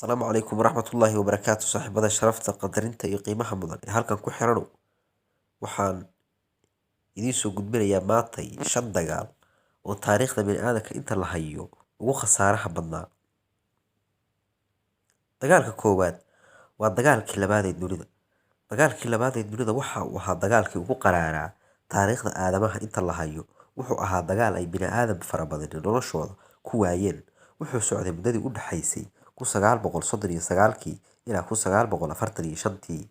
Asalaamu calaykum waraxmatullaahi wabarakaatu saaxiibada sharafta qadarinta iyo qiimaha mudan ee halkan ku xirano waxaan idiin soo gudbinayaa maantay 5 dagaal oo taariikhda bini'aadamka inta la hayo ugu khasaaraha badnaa. Dagaalka koowaad waa dagaalkii labaad ee dunida. Dagaalkii labaad ee dunida waxa uu ahaa dagaalkii ugu qaraaraa taariikhda aadamaha inta la hayo. Wuxuu ahaa dagaal ay bini'aadam fara badan noloshooda ku waayeen. Wuxuu socday muddadii u dhaxaysay 1939 ilaa 1945.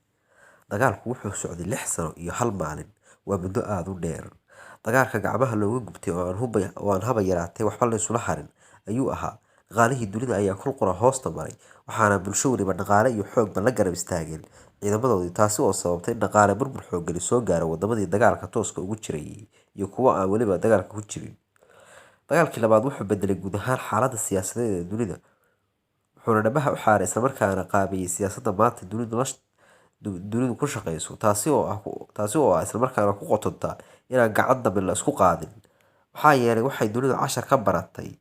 Dagaalku wuxuu socday 6 sano iyo 1 maalin. Waa muddo aad u dheer. Dagaalka gacmaha looga gubtay oo aan haba yaraatee waxba la isula harin ayuu ahaa. Dhaqaalihii dunida ayaa kul qura hoosta maray, waxaana bulsho waliba dhaqaale iyo xoogba la garab istaageen ciidamadoodii, taasi oo sababtay in dhaqaale burbur xooggan soo gaaro wadamadii dagaalka tooska ugu jiray iyo kuwa aan weliba dagaalka ku jirin. Dagaalkii labaad wuxuu bedelay guud ahaan xaaladda siyaasadeed ee dunida, wuxuuna dhabaha u xaaray isla markaana qaabeeyay siyaasadda maanta dunidu ku shaqeyso, taasi oo ah isla markaana ku qotonta inaan gacan dambe la isku qaadin. Maxaa yeelay waxay dunidu cashar ka baratay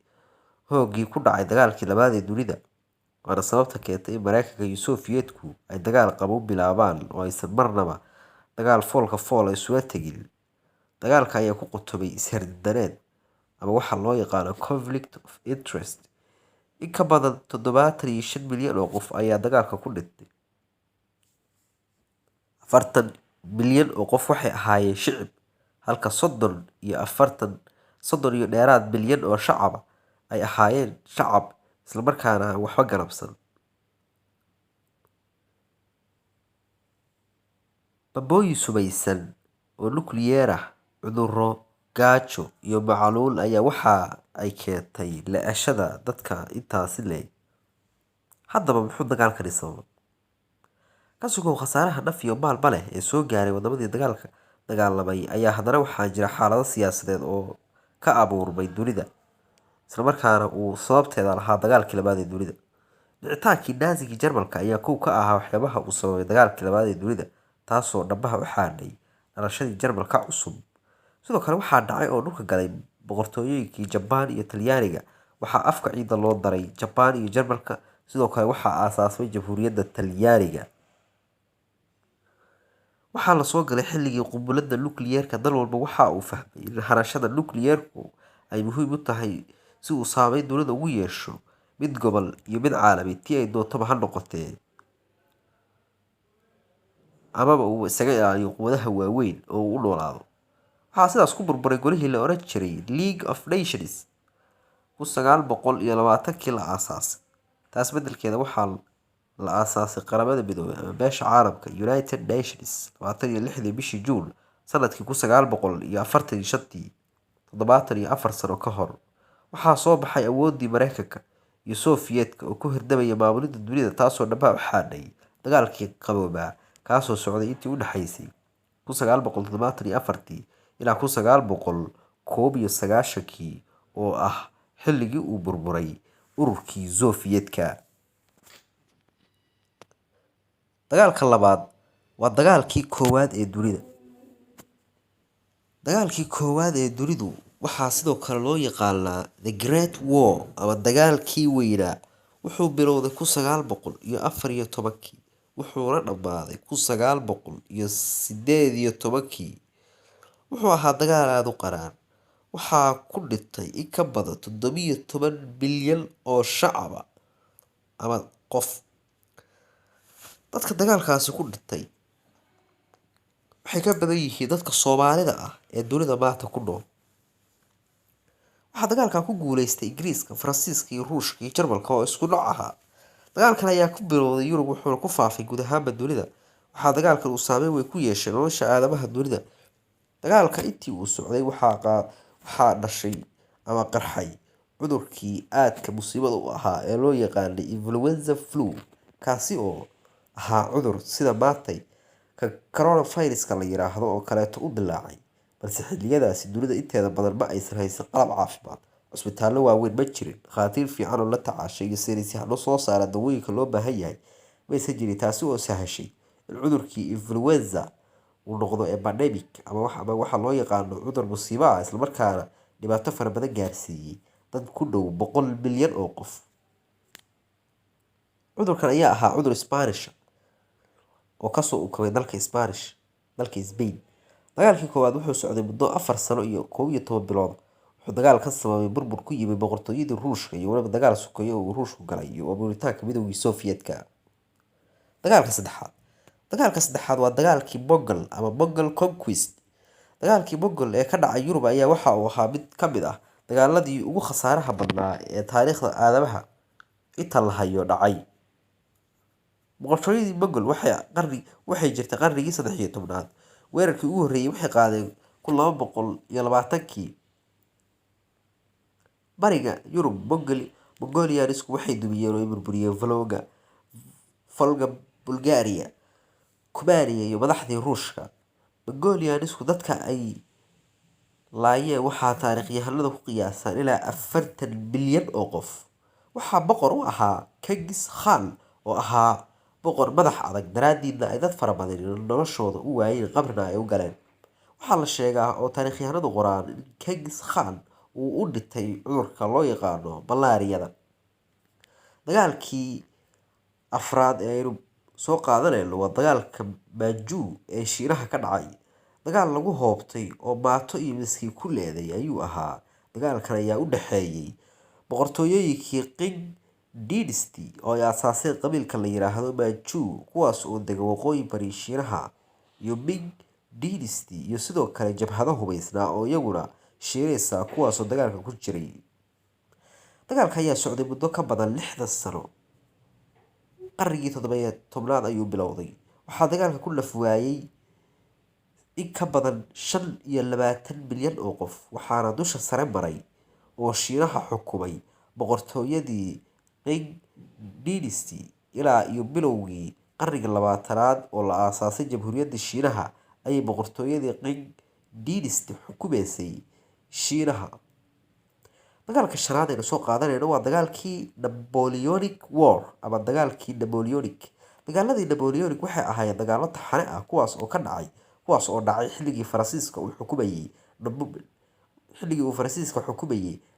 hooggii ku dhacay dagaalkii labaad ee dunida, waana sababta keentay in Mareykanka iyo Sofiyeetku ay dagaal qabow bilaabaan oo aysan marnaba dagaal foolka fool isula tegin. Dagaalka ayaa ku qotomay is-hirdaneed ama waxa loo yaqaano conflict of interest. In ka badan 75 milyan oo qof ayaa dagaalka ku dhintay. 40 milyan oo qof waxay ahaayeen shicib, halka 30 iyo dheeraad milyan oo shacab ay ahaayeen shacab isla markaana aan waxba ganacsan. Bambooyin sumaysan oo nukliyeer ah, cudurro, gaajo iyo macaluul ayaa waxa ay keentay le'ashada dadka intaasi le'eg. Haddaba muxuu dagaalkani sababay? Ka sugow khasaaraha naf iyo maalba leh ee soo gaaray wadamadii dagaalamay ayaa haddana waxaa jira xaalado siyaasadeed oo ka abuurmay dunida, isla markaana uu sababteeda lahaa dagaalkii labaad ee dunida. Dhicitaankii Naazigii Jarmalka ayaa kow ka ahaa waxyaabaha uu sababay dagaalkii labaad ee dunida, taasoo dhabaha u xaadhay dhalashadii Jarmalka cusub. Sidoo kale waxaa dhacay oo dhulka galay boqortooyooyinkii Jabaan iyo Talyaaniga. Waxaa afka ciidda loo daray Jabaan iyo Jarmalka. Sidoo kale waxaa aasaasmay Jamhuuriyadda Talyaaniga. Waxaa la soo galay xilligii qunbulada nukliyeerka. Dal walba waxa uu fahmay in harashada nukliyeerku ay muhiim u tahay si uu saameyn dunida ugu yeesho, mid gobol iyo mid caalami, tii ay doontaba ha noqotee, amaba uu isaga ilaaliyo quwadaha waaweyn oo uu u noolaado. Waxaa sidaas ku burburay golihii la oran jiray League of Nations 1920kii la aasaasay. Taas beddelkeeda waxaa la aasaasay Qaramada Midoobay ama Beesha Caalamka United Nations 26 bishii Juun sanadkii 1945, 74 sano ka hor. Waxaa soo baxay awooddii Mareykanka iyo Sofiyeetka oo ku hirdamaya maamulidda dunida, taasoo dhabaha u xaadhay dagaalkii qaboobaa kaasoo socday intii u dhaxaysay 1974 ilaa 1991 oo ah xilligii uu burburay ururkii Sofiyeetka. Dagaalka labaad waa dagaalkii koowaad ee dunida. Dagaalkii koowaad ee dunidu waxaa sidoo kale loo yaqaanaa The Great War ama dagaalkii weynaa. Wuxuu bilowday 1914 wuxuuna dhammaaday 1918. Wuxuu ahaa dagaal aad u qaraar. Waxaa ku dhintay in ka badan 17 milyan oo shacab ama qof. Dadka dagaalkaasi ku dhintay waxay ka badan yihiin dadka Soomaalida ah ee dunida maanta ku nool. Waxaa dagaalkan ku guuleystay Ingiriiska, Faransiiska iyo Ruushka iyo Jarmalka oo isku nooc ahaa. Dagaalkan ayaa ku bilowday Yurub wuxuuna ku faafay guud ahaan dunida. Waxaa dagaalkan uu saameyn weyn ku yeeshay nolosha aadamaha dunida. Dagaalka intii uu socday waxaa dhashay ama qarxay cudurkii aadka musiibada u ahaa ee loo yaqaanay influenza flu, kaasi oo ahaa cudur sida maantay ka coronaviruska la yiraahdo oo kaleeto u dilaacay, balse xilliyadaasi dunida inteeda badan ma aysan haysan qalab caafimaad. Cusbitaallo waaweyn ma jirin, dhakhaatiir fiican oo la tacaashay iyo saynisyahano soo saara dawooyinka loo baahan yahay ma aysan jirin, taasi oo sahashay in cudurkii influenza uu noqdo epidemic ama waxa loo yaqaano cudur musiibo ah, isla markaana dhibaato fara badan gaarsiiyey dad ku dhow 100 milyan oo qof. cudurkan ayaa ahaa cudur Spanish oo kasoo ukabay dalka Spain. Dagaalkii koowaad wuxuu socday muddo 4 sano iyo 11 bilood. Wuxuu dagaal ka sababay burbur ku yimid boqortooyadii Ruushka iyo weliba dagaal sokeeye oo uu Ruushku galay iyo abuuritaanka Midowgii Sofiyeetka. Dagaalka saddexaad waa dagaalkii Mongol ama Mongol Conquest. Dagaalkii Mongol ee ka dhacay Yurub ayaa waxa uu ahaa mid ka mid ah dagaaladii ugu khasaaraha badnaa ee taariikhda aadamaha inta la hayo dhacay. Boqortooyadii Mongol waxay jirtay qarnigii 13aad. Weerarkii ugu horreeyay waxay qaadeen 220kii. Bariga Yurub, Mongolianisku waxay dumiyeen oo ay burburiyeen Volga, Bulgaria, Cumaania iyo madaxdii Ruushka. Mongolianisku dadka ay laayeen waxaa taariikhyahanadu ku qiyaasaan ilaa 40 milyan oo qof. Waxaa boqor u ahaa Genghis Khan oo ahaa boqor madax adag daraaddiidna ay dad fara badan noloshooda u waayeen qabrina ay u galeen. Waxaa la sheegaa oo taariikhyahanadu qoraan in Genghis Khan uu u dhintay cudurka loo yaqaano malaariyada. Dagaalkii afraad ee aynu soo qaadanayno waa dagaalka Manchu ee Shiinaha ka dhacay. Dagaal lagu hoobtay oo maato iyo miskiin ku leeday ayuu ahaa. Dagaalkan ayaa u dhexeeyay boqortooyooyinkii Qing Dynasty oo ay aasaaseen qabiilka la yiraahdo Manchu kuwaas oo dega waqooyi bari Shiinaha, iyo Ming Dynasty iyo sidoo kale jabhado hubaysnaa oo iyaguna Shiineys ah kuwaas oo dagaalka ku jiray. Dagaalka ayaa socday muddo ka badan 60 sano. Qarnigii 17aad ayuu bilowday. Waxaa dagaalka ku naf waayay in ka badan 25 milyan oo qof, waxaana dusha sare maray oo Shiinaha xukumay boqortooyadii Qing Dynasty ilaa iyo bilowgii qarnigii 20aad oo la aasaasay Jamhuuriyadda Shiinaha ayay boqortooyadii Qing Dynasty xukumaysay Shiinaha. Dagaalka shanaad ee soo qaadanayna waa dagaalkii Napoleonic War ama dagaalkii Napoleonic. Dagaaladii Napoleonic waxay ahaayeen dagaallo taxane ah kuwaas oo dhacay xilligii Faransiiska uu xukumayay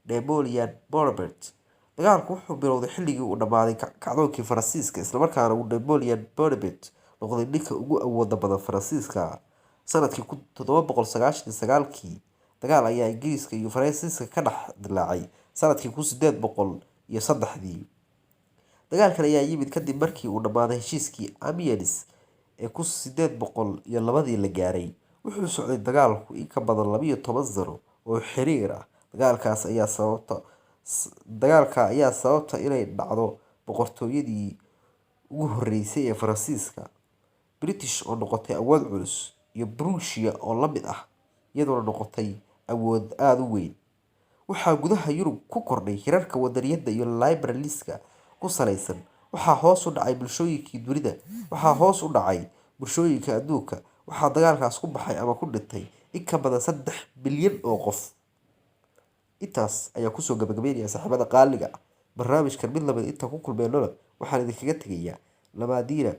Napoleon Bonaparte. Dagaalku wuxuu bilowday xilligii uu dhammaaday kacdoonkii Faransiiska isla markaana uu Napoleon Bonaparte noqday ninka ugu awoodda badan Faransiiska. Sanadkii 1799 dagaal ayaa Ingiriiska iyo Faransiiska ka dhex dillaacay sanadkii 1803. Dagaalkan ayaa yimid kadib markii uu dhammaaday heshiiskii Amiens ee 1802 la gaaray. Wuxuu socday dagaalku in ka badan 12 sano oo xiriir ah. Dagaalka ayaa sababta inay dhacdo boqortooyadii ugu horreysay ee Faransiiska, British oo noqotay awood culus, iyo Prussia oo la mid ah iyaduna noqotay awood aad u weyn. Waxaa gudaha Yurub ku kordhay hirarka wadaniyadda iyo liberalismka ku saleysan. Waxaa hoos u dhacay bulshooyinkii dunida. Waxaa hoos u dhacay bulshooyinka adduunka. Waxaa dagaalkaas ku baxay ama ku dhintay in ka badan 3 bilyan oo qof. Intaas ayaa kusoo gabagabeynaya saaxiibada qaaliga ah. Barnaamijkan mid lamid inta ku kulmeynona waxaan idinkaga tegayaa Nabadiina.